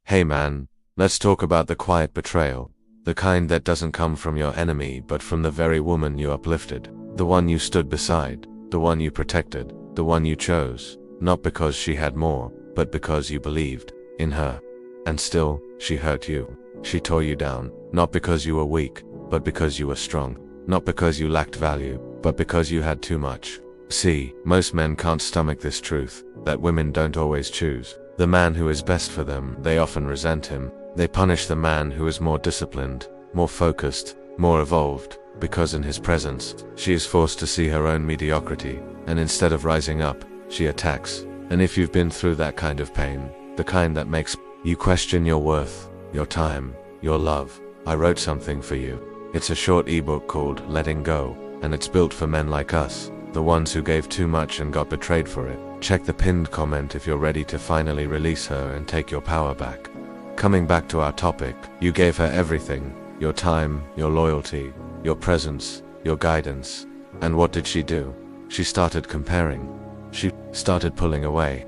Hey man, let's talk about the quiet betrayal. The kind that doesn't come from your enemy but from the very woman you uplifted. The one you stood beside, the one you protected, the one you chose, not because she had more, but because you believed in her. And still, she hurt you. She tore you down, not because you were weak, but because you were strong. Not because you lacked value, but because you had too much. See, most men can't stomach this truth, that women don't always choose the man who is best for them. They often resent him. They punish the man who is more disciplined, more focused, more evolved, because in his presence, she is forced to see her own mediocrity, and instead of rising up, she attacks. And if you've been through that kind of pain, the kind that makes you question your worth, your time, your love, I wrote something for you. It's a short ebook called Letting Go, and it's built for men like us, the ones who gave too much and got betrayed for it. Check the pinned comment if you're ready to finally release her and take your power back. Coming back to our topic, you gave her everything, your time, your loyalty, your presence, your guidance. And what did she do? She started comparing. She started pulling away.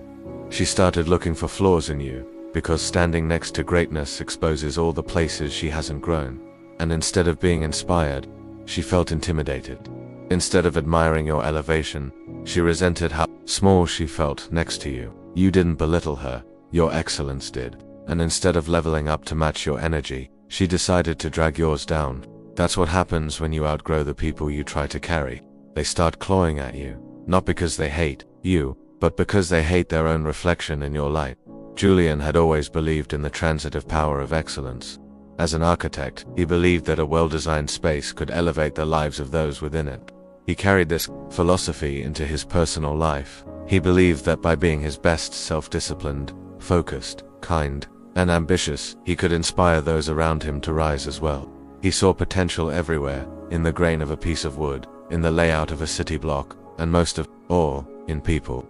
She started looking for flaws in you, because standing next to greatness exposes all the places she hasn't grown. And instead of being inspired, she felt intimidated. Instead of admiring your elevation, she resented how small she felt next to you. You didn't belittle her, your excellence did. And instead of leveling up to match your energy, she decided to drag yours down. That's what happens when you outgrow the people you try to carry. They start clawing at you, not because they hate you, but because they hate their own reflection in your light. Julian had always believed in the transitive power of excellence. As an architect, he believed that a well-designed space could elevate the lives of those within it. He carried this philosophy into his personal life. He believed that by being his best self-disciplined, focused, kind, and ambitious, he could inspire those around him to rise as well. He saw potential everywhere, in the grain of a piece of wood, in the layout of a city block, and most of all, in people.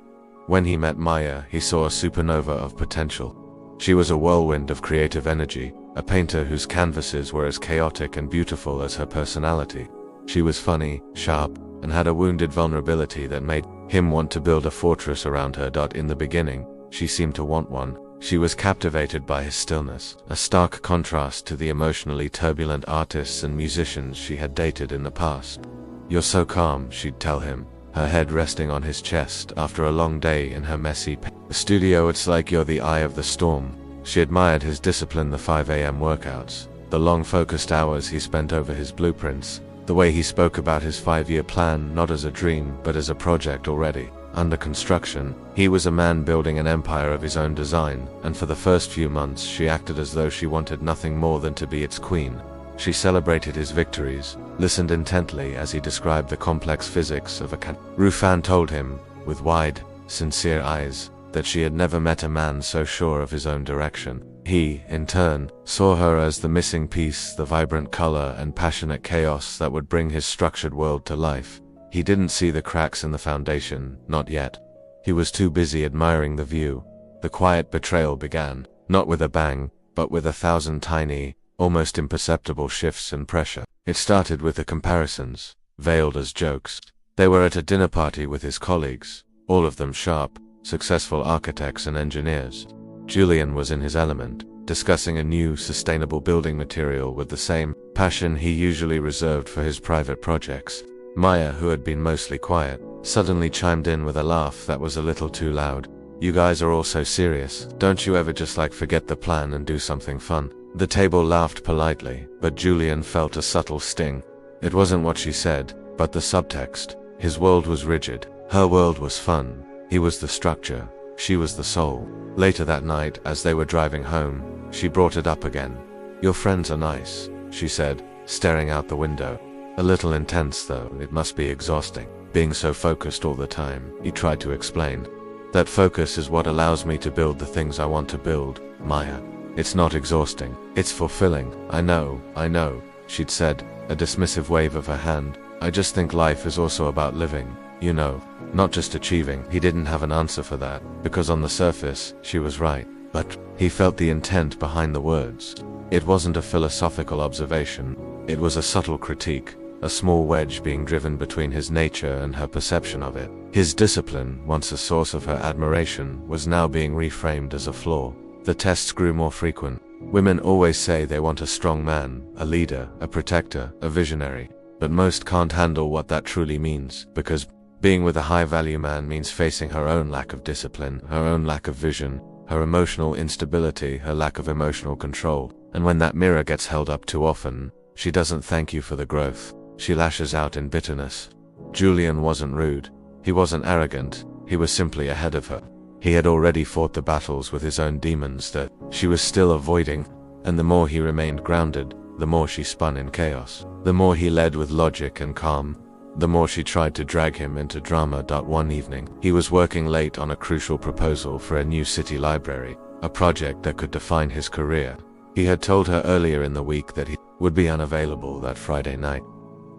When he met Maya, he saw a supernova of potential. She was a whirlwind of creative energy, a painter whose canvases were as chaotic and beautiful as her personality. She was funny, sharp, and had a wounded vulnerability that made him want to build a fortress around her. In the beginning, she seemed to want one. She was captivated by his stillness, a stark contrast to the emotionally turbulent artists and musicians she had dated in the past. "You're so calm," she'd tell him, her head resting on his chest after a long day in her messy studio. "It's like you're the eye of the storm." She admired his discipline, the 5 a.m. workouts, the long focused hours he spent over his blueprints, the way he spoke about his 5-year plan not as a dream but as a project already under construction. He was a man building an empire of his own design, and for the first few months she acted as though she wanted nothing more than to be its queen. She celebrated his victories, listened intently as he described the complex physics of a Rufan told him, with wide, sincere eyes, that she had never met a man so sure of his own direction. He, in turn, saw her as the missing piece, the vibrant color and passionate chaos that would bring his structured world to life. He didn't see the cracks in the foundation, not yet. He was too busy admiring the view. The quiet betrayal began, not with a bang, but with 1,000 tiny, almost imperceptible shifts in pressure. It started with the comparisons, veiled as jokes. They were at a dinner party with his colleagues, all of them sharp, successful architects and engineers. Julian was in his element, discussing a new, sustainable building material with the same passion he usually reserved for his private projects. Maya, who had been mostly quiet, suddenly chimed in with a laugh that was a little too loud. "You guys are all so serious. Don't you ever just forget the plan and do something fun?" The table laughed politely, but Julian felt a subtle sting. It wasn't what she said, but the subtext. His world was rigid. Her world was fun. He was the structure. She was the soul. Later that night, as they were driving home, she brought it up again. "Your friends are nice," she said, staring out the window. "A little intense though. It must be exhausting, being so focused all the time," he tried to explain. "That focus is what allows me to build the things I want to build, Maya. It's not exhausting. It's fulfilling." I know, she'd said, a dismissive wave of her hand. "I just think life is also about living, you know, not just achieving." He didn't have an answer for that, because on the surface, she was right. But he felt the intent behind the words. It wasn't a philosophical observation. It was a subtle critique, a small wedge being driven between his nature and her perception of it. His discipline, once a source of her admiration, was now being reframed as a flaw. The tests grew more frequent. Women always say they want a strong man, a leader, a protector, a visionary. But most can't handle what that truly means, because being with a high-value man means facing her own lack of discipline, her own lack of vision, her emotional instability, her lack of emotional control. And when that mirror gets held up too often, she doesn't thank you for the growth. She lashes out in bitterness. Julian wasn't rude. He wasn't arrogant. He was simply ahead of her. He had already fought the battles with his own demons that she was still avoiding, and the more he remained grounded, the more she spun in chaos. The more he led with logic and calm, the more she tried to drag him into drama. One evening, he was working late on a crucial proposal for a new city library, a project that could define his career. He had told her earlier in the week that he would be unavailable that Friday night.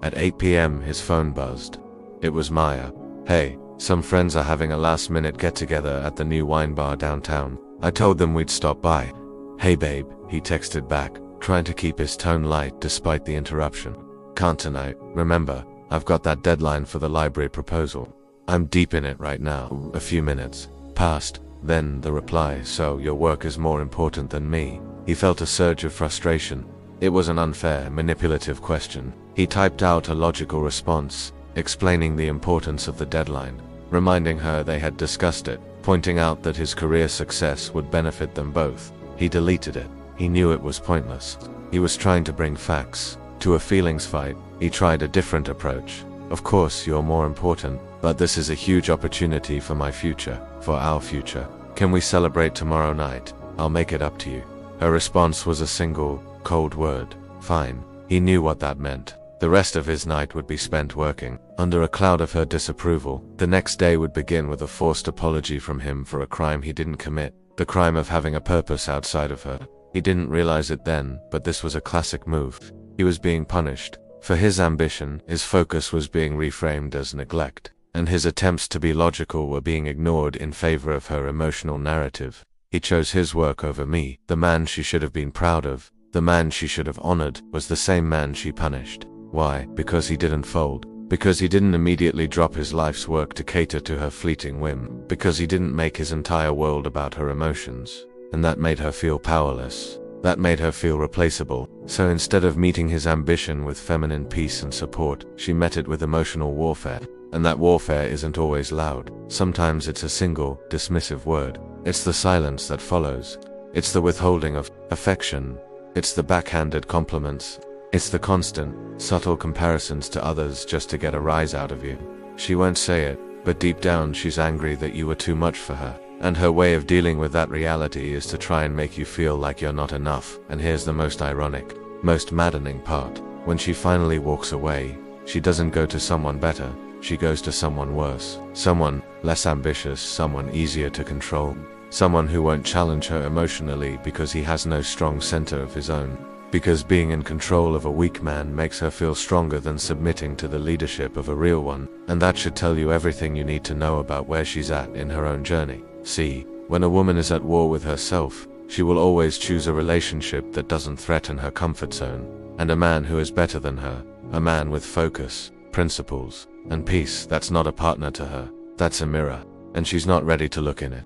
At 8 p.m. his phone buzzed. It was Maya. "Hey, some friends are having a last-minute get-together at the new wine bar downtown. I told them we'd stop by." "Hey babe," he texted back, trying to keep his tone light despite the interruption. "Can't tonight. Remember, I've got that deadline for the library proposal. I'm deep in it right now." A few minutes passed, then the reply, "So your work is more important than me." He felt a surge of frustration. It was an unfair, manipulative question. He typed out a logical response, explaining the importance of the deadline, reminding her they had discussed it, pointing out that his career success would benefit them both. He deleted it. He knew it was pointless. He was trying to bring facts to a feelings fight. He tried a different approach. "Of course you're more important, but this is a huge opportunity for my future, for our future. Can we celebrate tomorrow night? I'll make it up to you." Her response was a single, cold word: "Fine." He knew what that meant. The rest of his night would be spent working, under a cloud of her disapproval. The next day would begin with a forced apology from him for a crime he didn't commit, the crime of having a purpose outside of her. He didn't realize it then, but this was a classic move. He was being punished. For his ambition, his focus was being reframed as neglect, and his attempts to be logical were being ignored in favor of her emotional narrative. He chose his work over me. The man she should have been proud of, the man she should have honored, was the same man she punished. Why? Because he didn't fold. Because he didn't immediately drop his life's work to cater to her fleeting whim. Because he didn't make his entire world about her emotions. And that made her feel powerless. That made her feel replaceable. So instead of meeting his ambition with feminine peace and support, she met it with emotional warfare. And that warfare isn't always loud. Sometimes it's a single, dismissive word. It's the silence that follows. It's the withholding of affection. It's the backhanded compliments. It's the constant, subtle comparisons to others just to get a rise out of you. She won't say it, but deep down she's angry that you were too much for her. And her way of dealing with that reality is to try and make you feel like you're not enough. And here's the most ironic, most maddening part. When she finally walks away, she doesn't go to someone better. She goes to someone worse. Someone less ambitious, someone easier to control. Someone who won't challenge her emotionally because he has no strong center of his own. Because being in control of a weak man makes her feel stronger than submitting to the leadership of a real one. And that should tell you everything you need to know about where she's at in her own journey. See, when a woman is at war with herself, she will always choose a relationship that doesn't threaten her comfort zone. And a man who is better than her, a man with focus, principles, and peace, that's not a partner to her. That's a mirror, and she's not ready to look in it.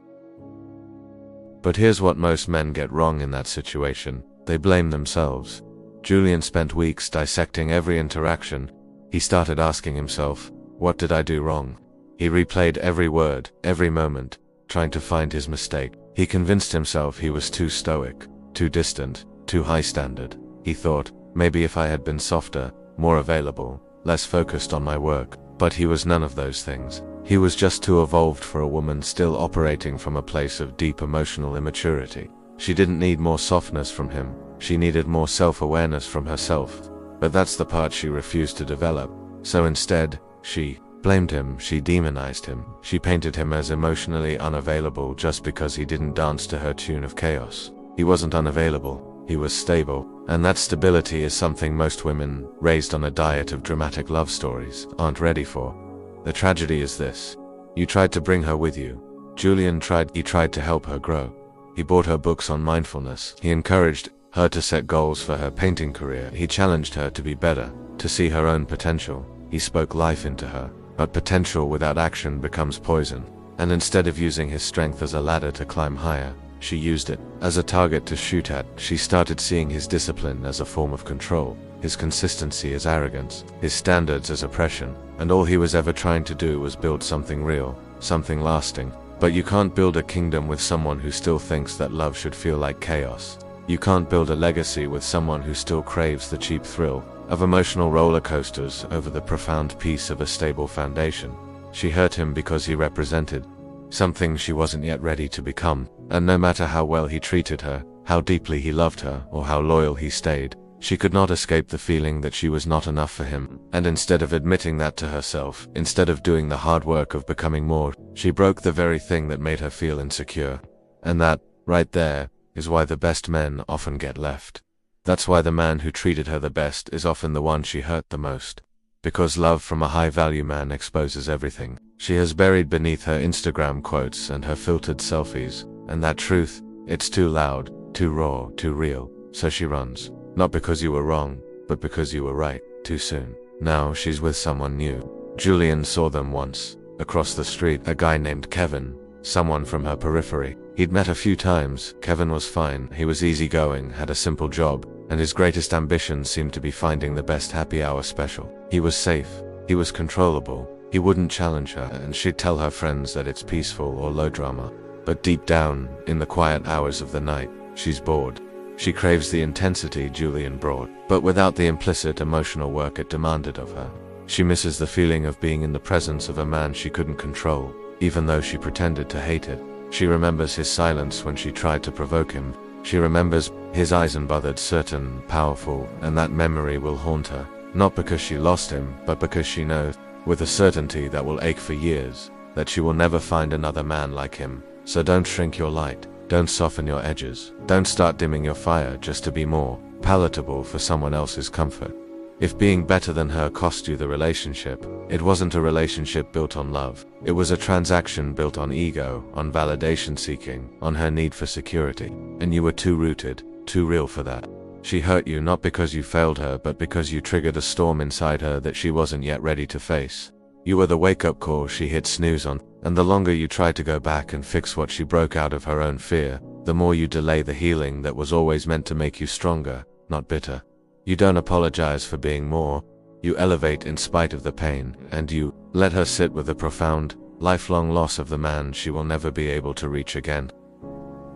But here's what most men get wrong in that situation. They blame themselves. Julian spent weeks dissecting every interaction. He started asking himself, what did I do wrong? He replayed every word, every moment, trying to find his mistake. He convinced himself he was too stoic, too distant, too high standard. He thought, maybe if I had been softer, more available, less focused on my work. But he was none of those things. He was just too evolved for a woman still operating from a place of deep emotional immaturity. She didn't need more softness from him. She needed more self-awareness from herself. But that's the part she refused to develop. So instead, she blamed him, she demonized him. She painted him as emotionally unavailable just because he didn't dance to her tune of chaos. He wasn't unavailable. He was stable. And that stability is something most women, raised on a diet of dramatic love stories, aren't ready for. The tragedy is this. You tried to bring her with you. Julian tried to help her grow. He bought her books on mindfulness. He encouraged her to set goals for her painting career. He challenged her to be better, to see her own potential. He spoke life into her. But potential without action becomes poison. And instead of using his strength as a ladder to climb higher, She used it as a target to shoot at. She started seeing his discipline as a form of control, his consistency as arrogance, his standards as oppression, and all he was ever trying to do was build something real, something lasting. But you can't build a kingdom with someone who still thinks that love should feel like chaos. You can't build a legacy with someone who still craves the cheap thrill of emotional roller coasters over the profound peace of a stable foundation. She hurt him because he represented something she wasn't yet ready to become, and no matter how well he treated her, how deeply he loved her, or how loyal he stayed, she could not escape the feeling that she was not enough for him. And instead of admitting that to herself, instead of doing the hard work of becoming more, she broke the very thing that made her feel insecure. And that, right there, is why the best men often get left. That's why the man who treated her the best is often the one she hurt the most. Because love from a high-value man exposes everything she has buried beneath her Instagram quotes and her filtered selfies. And that truth, it's too loud, too raw, too real, so she runs. Not because you were wrong, but because you were right, too soon. Now she's with someone new. Julian saw them once. Across the street, a guy named Kevin, someone from her periphery. He'd met a few times. Kevin was fine, he was easygoing, had a simple job, and his greatest ambition seemed to be finding the best happy hour special. He was safe, he was controllable, he wouldn't challenge her, and she'd tell her friends that it's peaceful or low drama. But deep down, in the quiet hours of the night, she's bored. She craves the intensity Julian brought, but without the implicit emotional work it demanded of her. She misses the feeling of being in the presence of a man she couldn't control, even though she pretended to hate it. She remembers his silence when she tried to provoke him. She remembers his eyes unbothered, certain, powerful, and that memory will haunt her. Not because she lost him, but because she knows, with a certainty that will ache for years, that she will never find another man like him. So don't shrink your light. Don't soften your edges. Don't start dimming your fire just to be more palatable for someone else's comfort. If being better than her cost you the relationship, it wasn't a relationship built on love. It was a transaction built on ego, on validation seeking, on her need for security. And you were too rooted, too real for that. She hurt you not because you failed her, but because you triggered a storm inside her that she wasn't yet ready to face. You were the wake-up call she hit snooze on, and the longer you tried to go back and fix what she broke out of her own fear, the more you delay the healing that was always meant to make you stronger, not bitter. You don't apologize for being more, you elevate in spite of the pain, and you let her sit with the profound, lifelong loss of the man she will never be able to reach again.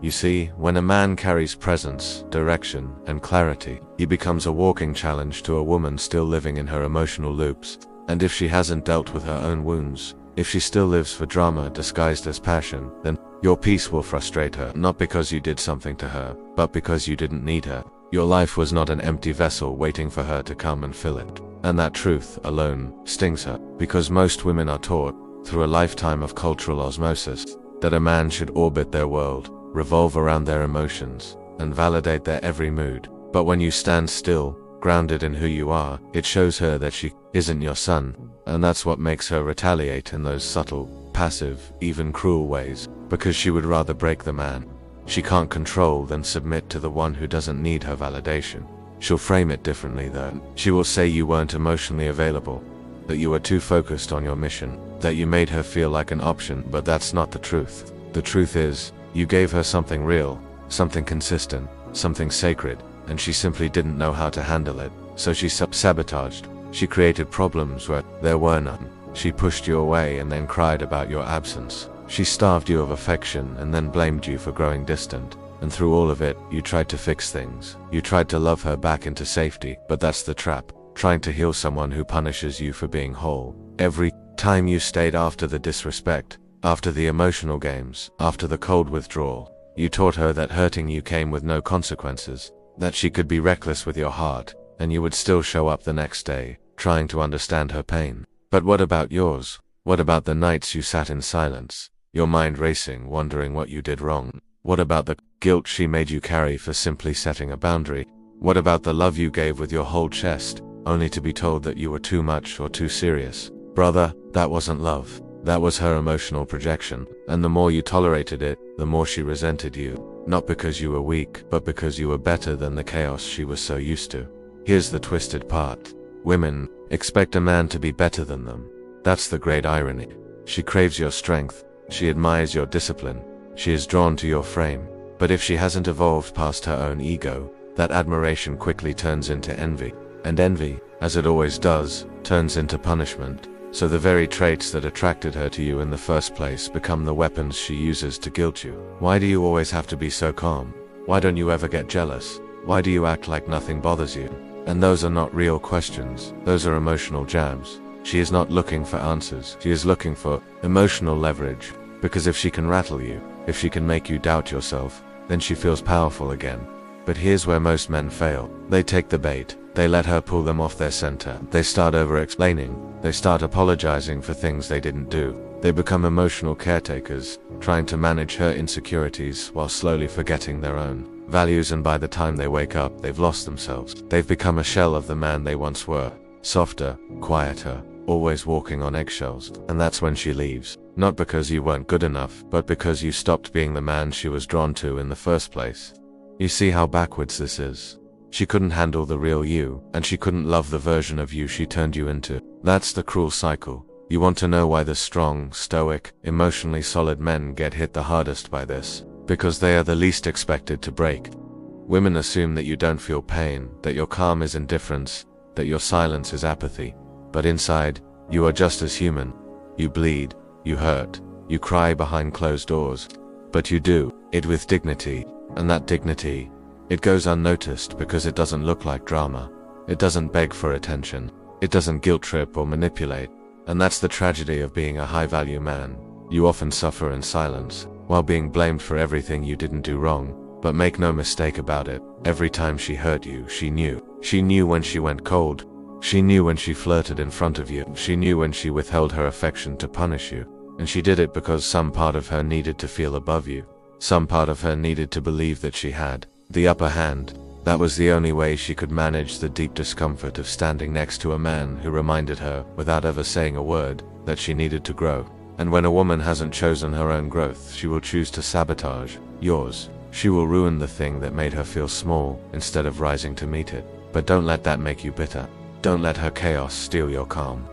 You see, when a man carries presence, direction, and clarity, he becomes a walking challenge to a woman still living in her emotional loops. And if she hasn't dealt with her own wounds, if she still lives for drama disguised as passion, then your peace will frustrate her, not because you did something to her, but because you didn't need her. Your life was not an empty vessel waiting for her to come and fill it. And that truth alone stings her, because most women are taught, through a lifetime of cultural osmosis, that a man should orbit their world, revolve around their emotions, and validate their every mood. But when you stand still, grounded in who you are, it shows her that she isn't your son, and that's what makes her retaliate in those subtle, passive, even cruel ways, because she would rather break the man she can't control than submit to the one who doesn't need her validation. She'll frame it differently though. She will say you weren't emotionally available, that you were too focused on your mission, that you made her feel like an option, but that's not the truth. The truth is, you gave her something real, something consistent, something sacred, and she simply didn't know how to handle it, so she self-sabotaged. She created problems where there were none. She pushed you away and then cried about your absence. She starved you of affection and then blamed you for growing distant. And through all of it, you tried to fix things. You tried to love her back into safety, but that's the trap. Trying to heal someone who punishes you for being whole. Every time you stayed after the disrespect, after the emotional games, after the cold withdrawal, you taught her that hurting you came with no consequences, that she could be reckless with your heart, and you would still show up the next day, trying to understand her pain. But what about yours? What about the nights you sat in silence, your mind racing, wondering what you did wrong? What about the guilt she made you carry for simply setting a boundary? What about the love you gave with your whole chest, only to be told that you were too much or too serious? Brother, that wasn't love. That was her emotional projection, and the more you tolerated it, the more she resented you. Not because you were weak, but because you were better than the chaos she was so used to. Here's the twisted part. Women expect a man to be better than them. That's the great irony. She craves your strength. She admires your discipline. She is drawn to your frame. But if she hasn't evolved past her own ego, that admiration quickly turns into envy. And envy, as it always does, turns into punishment. So the very traits that attracted her to you in the first place become the weapons she uses to guilt you. Why do you always have to be so calm? Why don't you ever get jealous? Why do you act like nothing bothers you? And those are not real questions, those are emotional jabs. She is not looking for answers, she is looking for emotional leverage. Because if she can rattle you, if she can make you doubt yourself, then she feels powerful again. But here's where most men fail. They take the bait, they let her pull them off their center. They start over-explaining, they start apologizing for things they didn't do. They become emotional caretakers, trying to manage her insecurities while slowly forgetting their own values, and by the time they wake up, they've lost themselves. They've become a shell of the man they once were. Softer, quieter, always walking on eggshells. And that's when she leaves. Not because you weren't good enough, but because you stopped being the man she was drawn to in the first place. You see how backwards this is? She couldn't handle the real you, and she couldn't love the version of you she turned you into. That's the cruel cycle. You want to know why the strong, stoic, emotionally solid men get hit the hardest by this? Because they are the least expected to break. Women assume that you don't feel pain, that your calm is indifference, that your silence is apathy. But inside, you are just as human. You bleed, you hurt, you cry behind closed doors. But you do it with dignity, and that dignity, it goes unnoticed because it doesn't look like drama. It doesn't beg for attention. It doesn't guilt trip or manipulate. And that's the tragedy of being a high-value man. You often suffer in silence, while being blamed for everything you didn't do wrong. But make no mistake about it, every time she hurt you, she knew. She knew when she went cold. She knew when she flirted in front of you. She knew when she withheld her affection to punish you. And she did it because some part of her needed to feel above you. Some part of her needed to believe that she had the upper hand. That was the only way she could manage the deep discomfort of standing next to a man who reminded her, without ever saying a word, that she needed to grow. And when a woman hasn't chosen her own growth, she will choose to sabotage yours. She will ruin the thing that made her feel small, instead of rising to meet it. But don't let that make you bitter. Don't let her chaos steal your calm.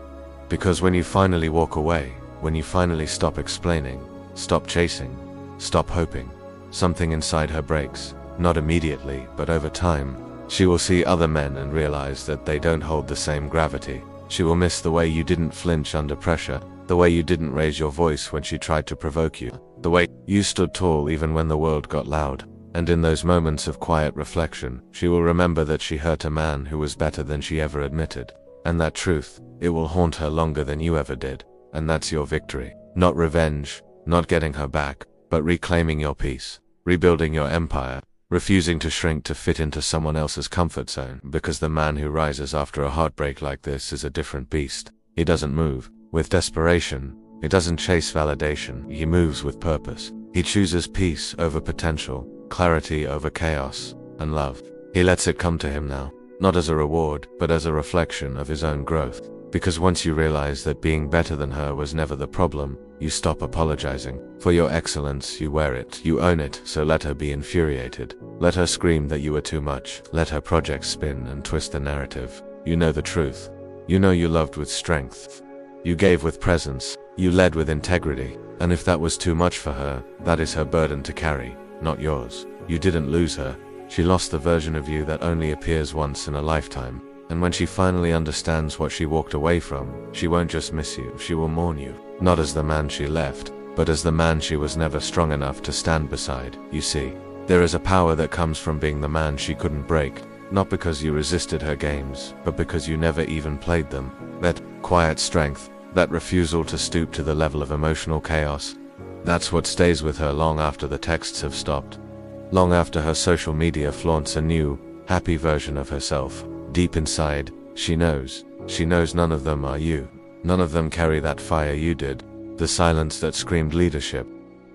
Because when you finally walk away, when you finally stop explaining, stop chasing, stop hoping, something inside her breaks. Not immediately, but over time. She will see other men and realize that they don't hold the same gravity. She will miss the way you didn't flinch under pressure, the way you didn't raise your voice when she tried to provoke you, the way you stood tall even when the world got loud. And in those moments of quiet reflection, she will remember that she hurt a man who was better than she ever admitted. And that truth, it will haunt her longer than you ever did. And that's your victory. Not revenge, not getting her back, but reclaiming your peace, rebuilding your empire, refusing to shrink to fit into someone else's comfort zone. Because the man who rises after a heartbreak like this is a different beast. He doesn't move with desperation. He doesn't chase validation. He moves with purpose. He chooses peace over potential, clarity over chaos, and love. He lets it come to him now, not as a reward, but as a reflection of his own growth. Because once you realize that being better than her was never the problem, you stop apologizing. For your excellence, you wear it, you own it, so let her be infuriated. Let her scream that you were too much. Let her projects spin and twist the narrative. You know the truth. You know you loved with strength. You gave with presence. You led with integrity. And if that was too much for her, that is her burden to carry, not yours. You didn't lose her. She lost the version of you that only appears once in a lifetime. And when she finally understands what she walked away from, she won't just miss you, she will mourn you. Not as the man she left, but as the man she was never strong enough to stand beside. You see, there is a power that comes from being the man she couldn't break, not because you resisted her games, but because you never even played them. That quiet strength, that refusal to stoop to the level of emotional chaos, that's what stays with her long after the texts have stopped. Long after her social media flaunts a new, happy version of herself. Deep inside, she knows none of them are you. None of them carry that fire you did. The silence that screamed leadership.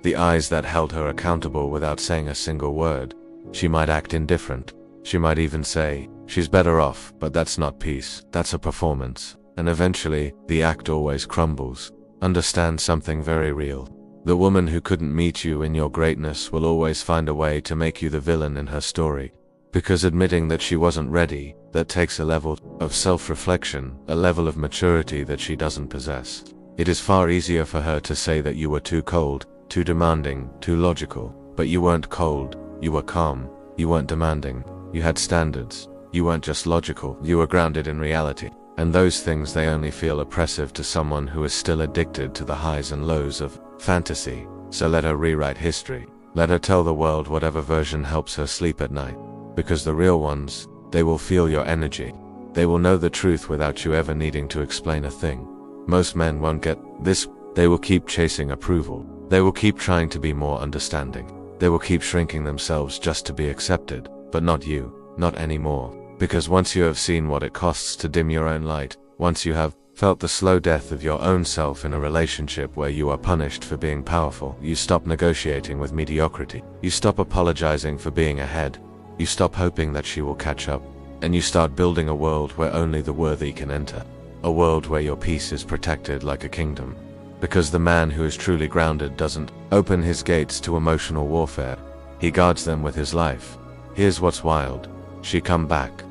The eyes that held her accountable without saying a single word. She might act indifferent. She might even say, she's better off, but that's not peace, that's a performance. And eventually, the act always crumbles. Understand something very real. The woman who couldn't meet you in your greatness will always find a way to make you the villain in her story. Because admitting that she wasn't ready, that takes a level of self-reflection, a level of maturity that she doesn't possess. It is far easier for her to say that you were too cold, too demanding, too logical. But you weren't cold, You were calm. You weren't demanding. You had standards. You weren't just logical. You were grounded in reality. And those things, they only feel oppressive to someone who is still addicted to the highs and lows of fantasy. So let her rewrite history. Let her tell the world whatever version helps her sleep at night. Because the real ones, they will feel your energy. They will know the truth without you ever needing to explain a thing. Most men won't get this. They will keep chasing approval. They will keep trying to be more understanding. They will keep shrinking themselves just to be accepted. But not you. Not anymore. Because once you have seen what it costs to dim your own light, once you have felt the slow death of your own self in a relationship where you are punished for being powerful, you stop negotiating with mediocrity. You stop apologizing for being ahead. You stop hoping that she will catch up. And you start building a world where only the worthy can enter. A world where your peace is protected like a kingdom. Because the man who is truly grounded doesn't open his gates to emotional warfare. He guards them with his life. Here's what's wild. She come back.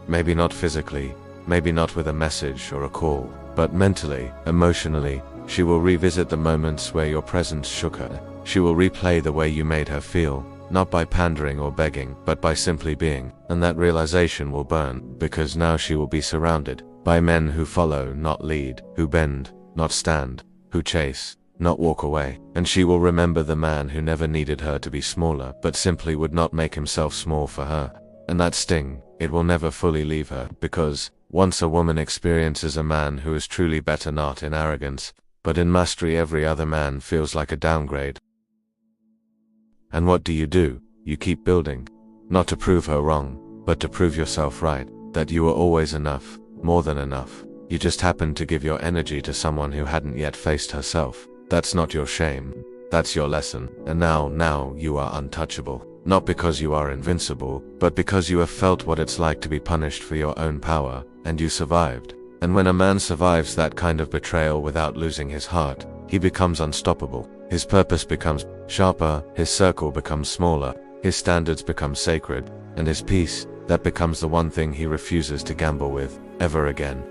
Maybe not physically, maybe not with a message or a call, but mentally, emotionally, she will revisit the moments where your presence shook her. She will replay the way you made her feel, not by pandering or begging, but by simply being. And that realization will burn, because now she will be surrounded by men who follow, not lead, who bend, not stand, who chase, not walk away. And she will remember the man who never needed her to be smaller, but simply would not make himself small for her. And that sting, it will never fully leave her, because once a woman experiences a man who is truly better, not in arrogance, but in mastery, every other man feels like a downgrade. And what do? You keep building. Not to prove her wrong, but to prove yourself right, that you were always enough, more than enough. You just happened to give your energy to someone who hadn't yet faced herself. That's not your shame. That's your lesson. And now you are untouchable. Not because you are invincible, but because you have felt what it's like to be punished for your own power, and you survived. And when a man survives that kind of betrayal without losing his heart, he becomes unstoppable. His purpose becomes sharper, his circle becomes smaller, his standards become sacred, and his peace, that becomes the one thing he refuses to gamble with, ever again.